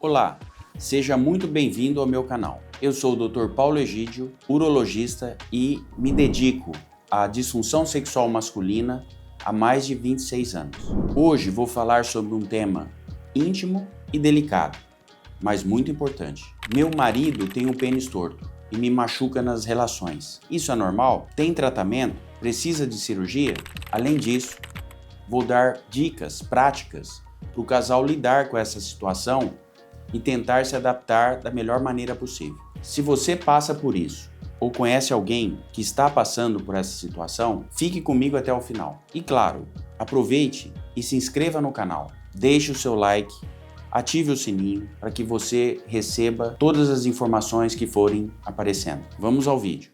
Olá, seja muito bem-vindo ao meu canal. Eu sou o Dr. Paulo Egídio, urologista e me dedico à disfunção sexual masculina há mais de 26 anos. Hoje vou falar sobre um tema íntimo e delicado, mas muito importante. Meu marido tem um pênis torto e me machuca nas relações. Isso é normal? Tem tratamento? Precisa de cirurgia? Além disso, vou dar dicas práticas para o casal lidar com essa situação e tentar se adaptar da melhor maneira possível. Se você passa por isso ou conhece alguém que está passando por essa situação, fique comigo até o final. E claro, aproveite e se inscreva no canal. Deixe o seu like, ative o sininho para que você receba todas as informações que forem aparecendo. Vamos ao vídeo.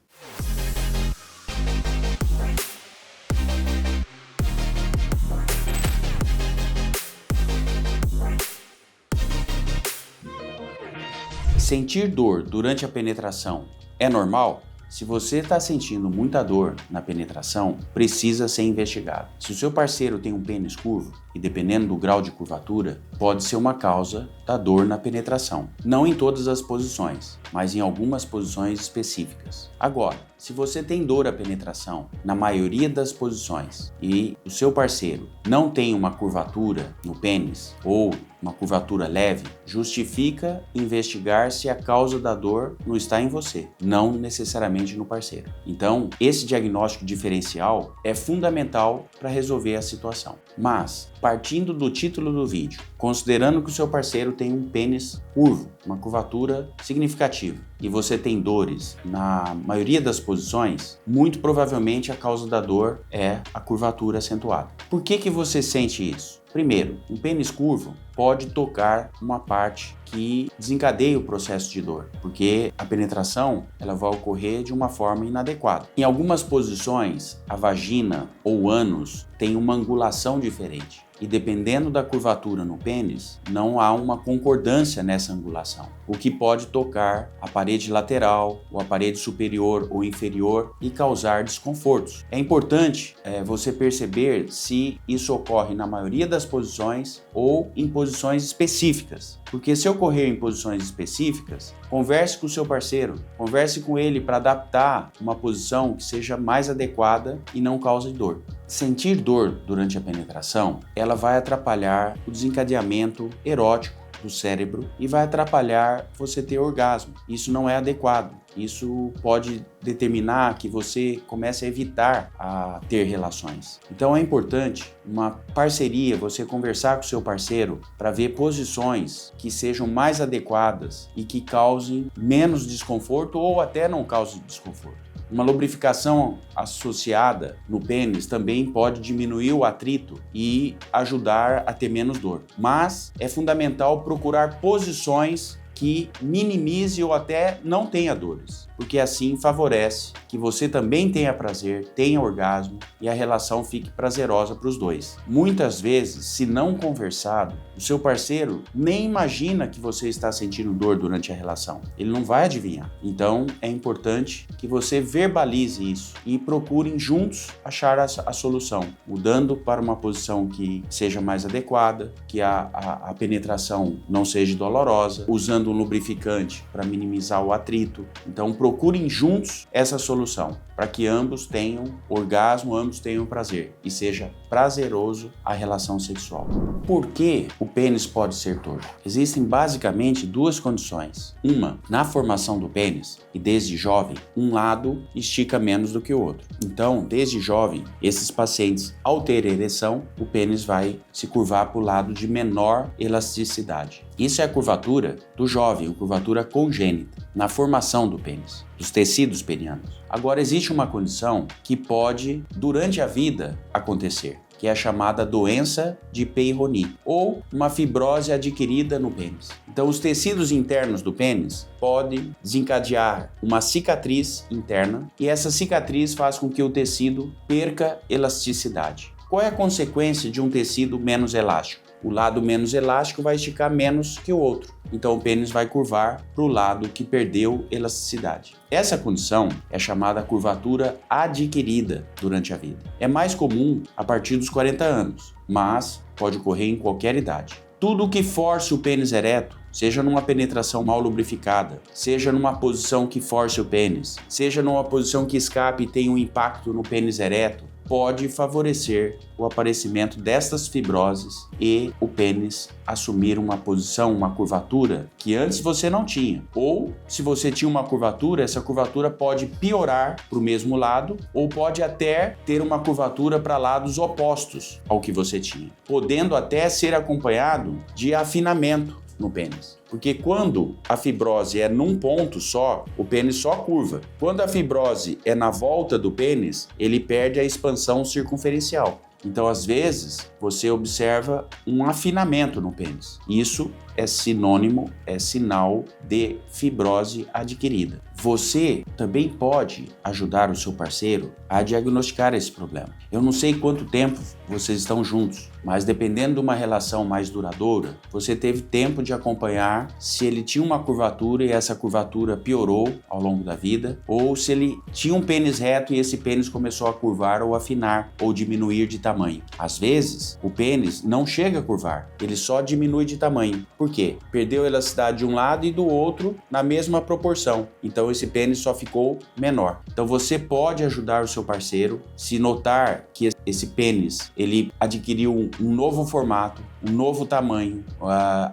Sentir dor durante a penetração é normal? Se você está sentindo muita dor na penetração, precisa ser investigado. Se o seu parceiro tem um pênis curvo, e dependendo do grau de curvatura, pode ser uma causa da dor na penetração. Não em todas as posições, mas em algumas posições específicas. Agora, se você tem dor à penetração na maioria das posições e o seu parceiro não tem uma curvatura no pênis ou uma curvatura leve, justifica investigar se a causa da dor não está em você, não necessariamente no parceiro. Então, esse diagnóstico diferencial é fundamental para resolver a situação. Mas, partindo do título do vídeo, considerando que o seu parceiro tem um pênis curvo, uma curvatura significativa, e você tem dores na maioria das posições, muito provavelmente a causa da dor é a curvatura acentuada. Por que você sente isso? Primeiro, um pênis curvo pode tocar uma parte que desencadeia o processo de dor, porque a penetração ela vai ocorrer de uma forma inadequada. Em algumas posições, a vagina ou o ânus tem uma angulação diferente. E dependendo da curvatura no pênis, não há uma concordância nessa angulação, o que pode tocar a parede lateral, ou a parede superior ou inferior e causar desconfortos. É importante você perceber se isso ocorre na maioria das posições ou em posições específicas, porque se ocorrer em posições específicas, converse com o seu parceiro, converse com ele para adaptar uma posição que seja mais adequada e não cause dor. Sentir dor durante a penetração, ela vai atrapalhar o desencadeamento erótico do cérebro e vai atrapalhar você ter orgasmo. Isso não é adequado. Isso pode determinar que você comece a evitar a ter relações. Então é importante uma parceria, você conversar com o seu parceiro para ver posições que sejam mais adequadas e que causem menos desconforto ou até não causem desconforto. Uma lubrificação associada no pênis também pode diminuir o atrito e ajudar a ter menos dor. Mas é fundamental procurar posições que minimize ou até não tenha dores, porque assim favorece que você também tenha prazer, tenha orgasmo e a relação fique prazerosa para os dois. Muitas vezes, se não conversado, o seu parceiro nem imagina que você está sentindo dor durante a relação. Ele não vai adivinhar. Então, é importante que você verbalize isso e procurem juntos achar a solução, mudando para uma posição que seja mais adequada, que a penetração não seja dolorosa, usando um lubrificante para minimizar o atrito. Então, procurem juntos essa solução, para que ambos tenham orgasmo, ambos tenham prazer e seja prazeroso a relação sexual. Por que o pênis pode ser torto? Existem basicamente duas condições. Uma, na formação do pênis, e desde jovem, um lado estica menos do que o outro. Então, desde jovem, esses pacientes, ao ter ereção, o pênis vai se curvar para o lado de menor elasticidade. Isso é a curvatura do jovem, a curvatura congênita, na formação do pênis, dos tecidos penianos. Agora, existe uma condição que pode, durante a vida, acontecer, que é a chamada doença de Peyronie, ou uma fibrose adquirida no pênis. Então, os tecidos internos do pênis podem desencadear uma cicatriz interna, e essa cicatriz faz com que o tecido perca elasticidade. Qual é a consequência de um tecido menos elástico? O lado menos elástico vai esticar menos que o outro. Então o pênis vai curvar para o lado que perdeu elasticidade. Essa condição é chamada curvatura adquirida durante a vida. É mais comum a partir dos 40 anos, mas pode ocorrer em qualquer idade. Tudo que force o pênis ereto seja numa penetração mal lubrificada, seja numa posição que force o pênis, seja numa posição que escape e tenha um impacto no pênis ereto, pode favorecer o aparecimento destas fibroses e o pênis assumir uma posição, uma curvatura que antes você não tinha. Ou, se você tinha uma curvatura, essa curvatura pode piorar para o mesmo lado ou pode até ter uma curvatura para lados opostos ao que você tinha, podendo até ser acompanhado de afinamento no pênis. Porque quando a fibrose é num ponto só, o pênis só curva. Quando a fibrose é na volta do pênis, ele perde a expansão circunferencial. Então, às vezes, você observa um afinamento no pênis. Isso é sinônimo, é sinal de fibrose adquirida. Você também pode ajudar o seu parceiro a diagnosticar esse problema. Eu não sei quanto tempo vocês estão juntos, mas dependendo de uma relação mais duradoura, você teve tempo de acompanhar se ele tinha uma curvatura e essa curvatura piorou ao longo da vida, ou se ele tinha um pênis reto e esse pênis começou a curvar ou afinar ou diminuir de tamanho. Às vezes, o pênis não chega a curvar, ele só diminui de tamanho. Por quê? Perdeu elasticidade de um lado e do outro na mesma proporção. Então, esse pênis só ficou menor. Então, você pode ajudar o seu parceiro se notar que esse pênis ele adquiriu um novo formato, um novo tamanho,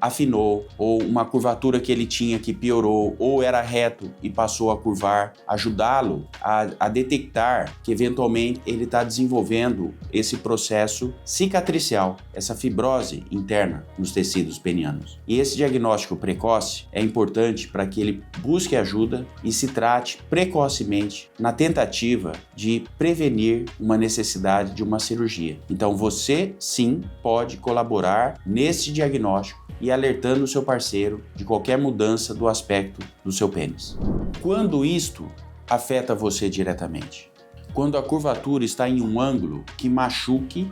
afinou, ou uma curvatura que ele tinha que piorou, ou era reto e passou a curvar, ajudá-lo a detectar que eventualmente ele está desenvolvendo esse processo cicatricial, essa fibrose interna nos tecidos penianos. E esse diagnóstico precoce é importante para que ele busque ajuda e se trate precocemente na tentativa de prevenir uma necessidade de uma cirurgia. Então você sim pode colaborar nesse diagnóstico e alertando o seu parceiro de qualquer mudança do aspecto do seu pênis. Quando isto afeta você diretamente? Quando a curvatura está em um ângulo que machuque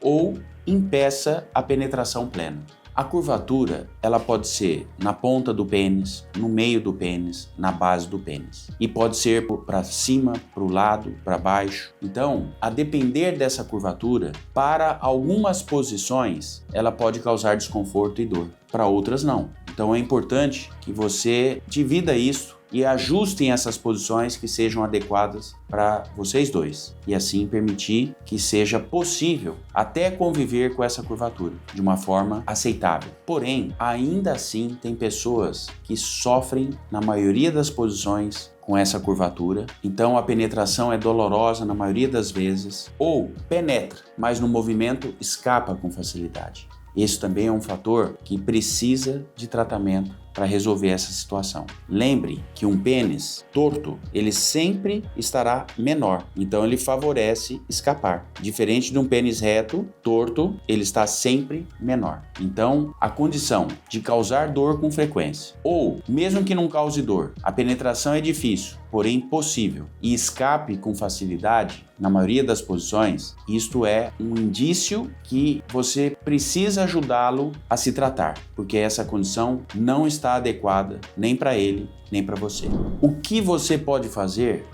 ou impeça a penetração plena. A curvatura, ela pode ser na ponta do pênis, no meio do pênis, na base do pênis. E pode ser para cima, para o lado, para baixo. Então, a depender dessa curvatura, para algumas posições, ela pode causar desconforto e dor. Para outras, não. Então, é importante que você divida isso e ajustem essas posições que sejam adequadas para vocês dois e assim permitir que seja possível até conviver com essa curvatura de uma forma aceitável. Porém, ainda assim tem pessoas que sofrem na maioria das posições com essa curvatura, então a penetração é dolorosa na maioria das vezes ou penetra, mas no movimento escapa com facilidade. Esse também é um fator que precisa de tratamento para resolver essa situação. Lembre que um pênis torto, ele sempre estará menor, então ele favorece escapar. Diferente de um pênis reto, torto, ele está sempre menor. Então, a condição de causar dor com frequência, ou mesmo que não cause dor, a penetração é difícil, porém possível, e escape com facilidade, na maioria das posições, isto é um indício que você precisa ajudá-lo a se tratar, porque essa condição não está adequada nem para ele, nem para você. O que você pode fazer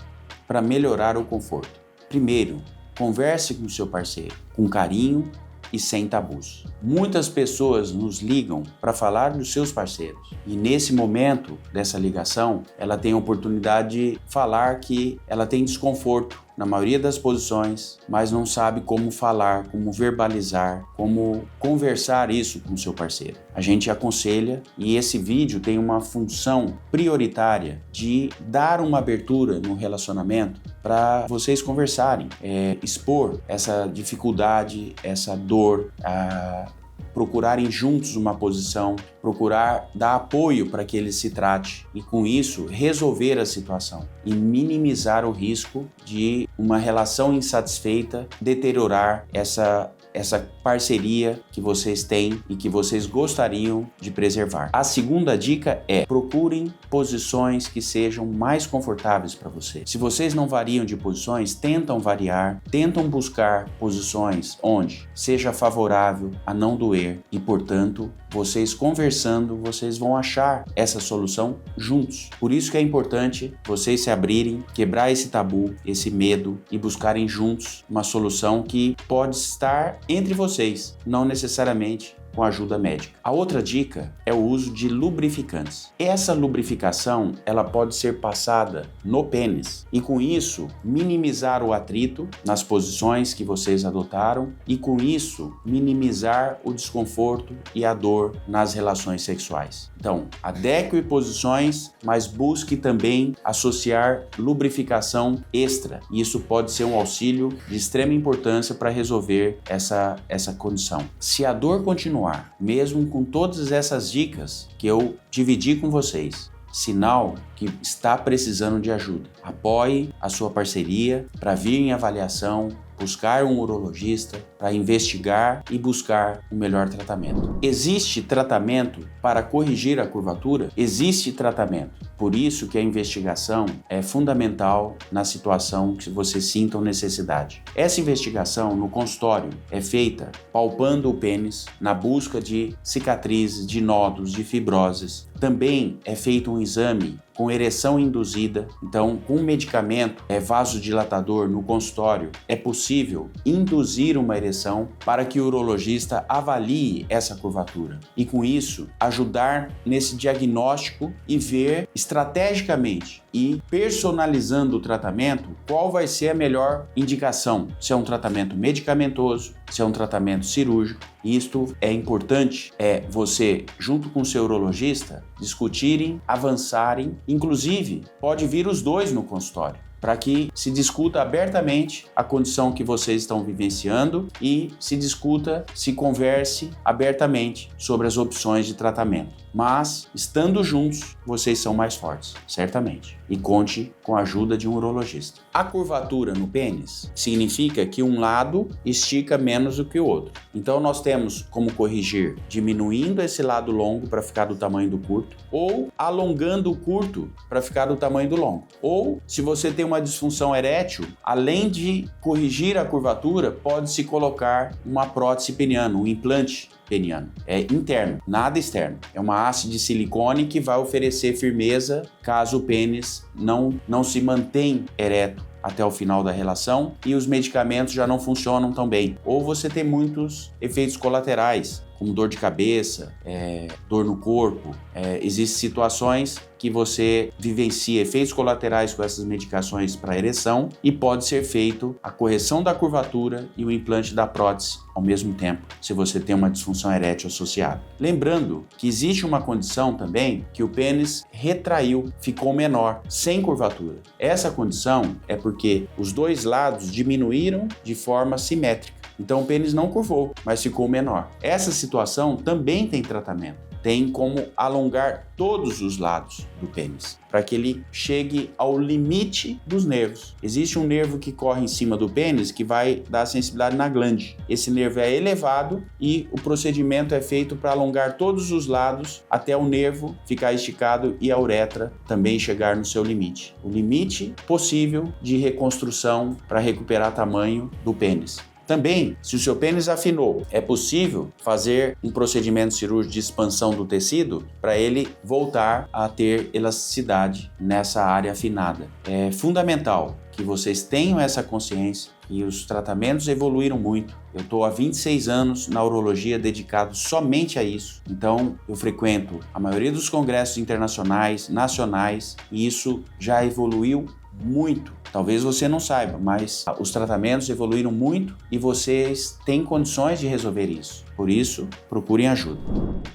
para melhorar o conforto? Primeiro, converse com o seu parceiro, com carinho e sem tabus. Muitas pessoas nos ligam para falar dos seus parceiros e nesse momento dessa ligação, ela tem a oportunidade de falar que ela tem desconforto na maioria das posições, mas não sabe como falar, como verbalizar, como conversar isso com o seu parceiro. A gente aconselha e esse vídeo tem uma função prioritária de dar uma abertura no relacionamento para vocês conversarem, expor essa dificuldade, essa dor, procurarem juntos uma posição, procurar dar apoio para que ele se trate e com isso resolver a situação e minimizar o risco de uma relação insatisfeita deteriorar essa parceria que vocês têm e que vocês gostariam de preservar. A segunda dica é: procurem posições que sejam mais confortáveis para você. Se vocês não variam de posições, tentam variar, tentam buscar posições onde seja favorável a não doer e, portanto, vocês conversando, vocês vão achar essa solução juntos. Por isso que é importante vocês se abrirem, quebrar esse tabu, esse medo e buscarem juntos uma solução que pode estar entre vocês, não necessariamente com ajuda médica. A outra dica é o uso de lubrificantes. Essa lubrificação, ela pode ser passada no pênis e com isso minimizar o atrito nas posições que vocês adotaram e com isso minimizar o desconforto e a dor nas relações sexuais. Então, adeque posições, mas busque também associar lubrificação extra. E isso pode ser um auxílio de extrema importância para resolver essa condição. Se a dor continuar, mesmo com todas essas dicas que eu dividi com vocês, sinal que está precisando de ajuda. Apoie a sua parceria para vir em avaliação, buscar um urologista para investigar e buscar um melhor tratamento. Existe tratamento para corrigir a curvatura? Existe tratamento. Por isso que a investigação é fundamental na situação que vocês sintam necessidade. Essa investigação no consultório é feita palpando o pênis na busca de cicatrizes, de nódulos, de fibroses. Também é feito um exame com ereção induzida. Então, com medicamento vasodilatador no consultório, é possível induzir uma ereção para que o urologista avalie essa curvatura e, com isso, ajudar nesse diagnóstico e ver estrategicamente e personalizando o tratamento qual vai ser a melhor indicação, se é um tratamento medicamentoso, se é um tratamento cirúrgico. Isto é importante, você, junto com o seu urologista, discutirem, avançarem, inclusive pode vir os dois no consultório, para que se discuta abertamente a condição que vocês estão vivenciando e se converse abertamente sobre as opções de tratamento. Mas, estando juntos, vocês são mais fortes, certamente. E conte com a ajuda de um urologista. A curvatura no pênis significa que um lado estica menos do que o outro. Então, nós temos como corrigir diminuindo esse lado longo para ficar do tamanho do curto, ou alongando o curto para ficar do tamanho do longo. Ou, se você tem uma disfunção erétil, além de corrigir a curvatura, pode-se colocar uma prótese peniana, um implante peniano. É interno, nada externo. É uma haste de silicone que vai oferecer firmeza caso o pênis não se mantenha ereto até o final da relação e os medicamentos já não funcionam tão bem. Ou você tem muitos efeitos colaterais, como dor de cabeça, dor no corpo. Existem situações que você vivencia efeitos colaterais com essas medicações para ereção e pode ser feito a correção da curvatura e o implante da prótese ao mesmo tempo, se você tem uma disfunção erétil associada. Lembrando que existe uma condição também que o pênis retraiu, ficou menor, sem curvatura. Essa condição é porque os dois lados diminuíram de forma simétrica. Então o pênis não curvou, mas ficou menor. Essa situação também tem tratamento. Tem como alongar todos os lados do pênis, para que ele chegue ao limite dos nervos. Existe um nervo que corre em cima do pênis que vai dar sensibilidade na glande. Esse nervo é elevado e o procedimento é feito para alongar todos os lados até o nervo ficar esticado e a uretra também chegar no seu limite. O limite possível de reconstrução para recuperar tamanho do pênis. Também, se o seu pênis afinou, é possível fazer um procedimento cirúrgico de expansão do tecido para ele voltar a ter elasticidade nessa área afinada. É fundamental que vocês tenham essa consciência e os tratamentos evoluíram muito. Eu estou há 26 anos na urologia dedicado somente a isso. Então, eu frequento a maioria dos congressos internacionais, nacionais, e isso já evoluiu muito. Talvez você não saiba, mas os tratamentos evoluíram muito e vocês têm condições de resolver isso. Por isso, procurem ajuda.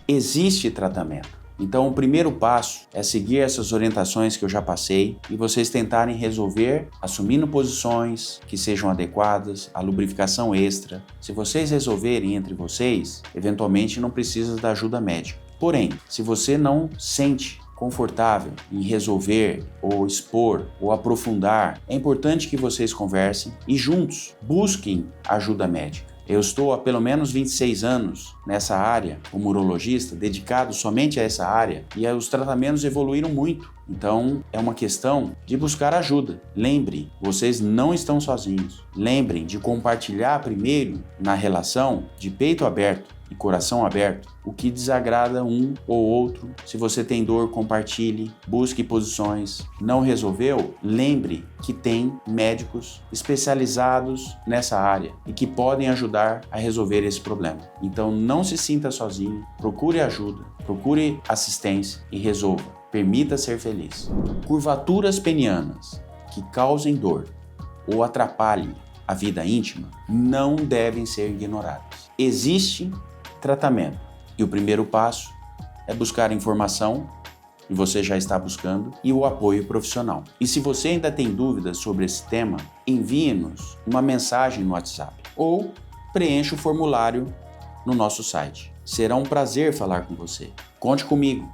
Existe tratamento. Então, o primeiro passo é seguir essas orientações que eu já passei e vocês tentarem resolver assumindo posições que sejam adequadas, a lubrificação extra. Se vocês resolverem entre vocês, eventualmente não precisa da ajuda médica. Porém, se você não sente confortável em resolver ou expor ou aprofundar, é importante que vocês conversem e juntos busquem ajuda médica. Eu estou há pelo menos 26 anos nessa área, como urologista, dedicado somente a essa área, e os tratamentos evoluíram muito. Então, é uma questão de buscar ajuda. Lembre, vocês não estão sozinhos. Lembrem de compartilhar primeiro na relação de peito aberto. e coração aberto, o que desagrada um ou outro. Se você tem dor, compartilhe, busque posições. Não resolveu? Lembre que tem médicos especializados nessa área e que podem ajudar a resolver esse problema. Então não se sinta sozinho, procure ajuda, procure assistência e resolva. Permita ser feliz. Curvaturas penianas que causem dor ou atrapalhem a vida íntima não devem ser ignoradas. Existe tratamento e o primeiro passo é buscar informação, e você já está buscando, e o apoio profissional. E se você ainda tem dúvidas sobre esse tema, envie-nos uma mensagem no WhatsApp ou preencha o formulário no nosso site. Será um prazer falar com você. Conte comigo.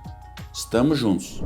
Estamos juntos.